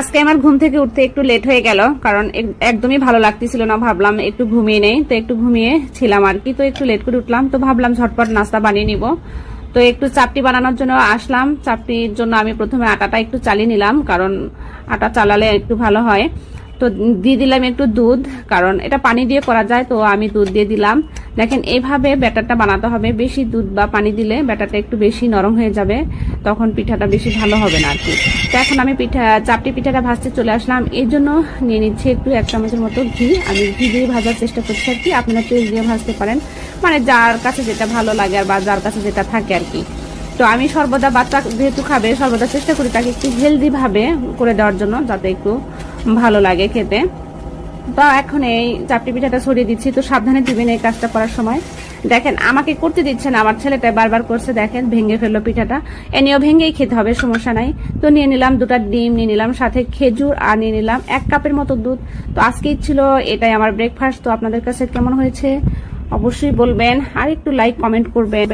আজকে আমার ঘুম থেকে উঠতে একটু লেট হয়ে গেল, কারণ একদমই ভালো লাগতেছিল না। ভাবলাম একটু ঘুমিয়ে নেই, তো একটু ঘুমিয়ে ছিলাম আর কি। তো একটু লেট করে উঠলাম, তো ভাবলাম ঝটপট নাস্তা বানিয়ে নিব। তো একটু চাপটি বানানোর জন্য আসলাম। চাপটির জন্য আমি প্রথমে আটাটা একটু চালিয়ে নিলাম, কারণ আটা চালালে একটু ভালো হয়। তো দিয়ে দিলাম একটু দুধ, কারণ এটা পানি দিয়ে করা যায়, তো আমি দুধ দিয়ে দিলাম। দেখেন এইভাবে ব্যাটারটা বানাতে হবে। বেশি দুধ বা পানি দিলে ব্যাটারটা একটু বেশি নরম হয়ে যাবে, তখন পিঠাটা বেশি ভালো হবে না আর কি। তো এখন আমি চাপটি পিঠাটা ভাজতে চলে আসলাম। এই জন্য নিয়ে নিচ্ছি একটু 1 চামচের মতো ঘি। আমি ঘি দিয়ে ভাজার চেষ্টা করছি আর কি। আপনারা তেল দিয়ে ভাজতে পারেন, মানে যার কাছে যেটা ভালো লাগে আর বা যার কাছে যেটা থাকে আর কি। তো আমি সর্বদা বাচ্চা যেহেতু খাবে, সর্বদা চেষ্টা করি তাকে একটু হেলদি ভাবে করে দেওয়ার জন্য, যাতে একটু ভালো লাগে খেতে। তো এখন এই চাপটি পিঠাটা ছড়িয়ে দিচ্ছি। তো সাবধানে দিবেন এই কাজটা করার সময়। দেখেন আমাকে করতে দিচ্ছে না, আমার ছেলেটা বারবার করছে। দেখেন ভেঙে ফেললো পিঠাটা। এনেও ভেঙেই খেতে হবে, সমস্যা নাই। তো নিয়ে নিলাম 2টা ডিম, নিয়ে নিলাম সাথে খেজুর, আর নিয়ে নিলাম 1 কাপের মতো দুধ। তো আজকেই ছিল এটাই আমার ব্রেকফাস্ট। তো আপনাদের কাছে কেমন হয়েছে অবশ্যই বলবেন, আর একটু লাইক কমেন্ট করবেন।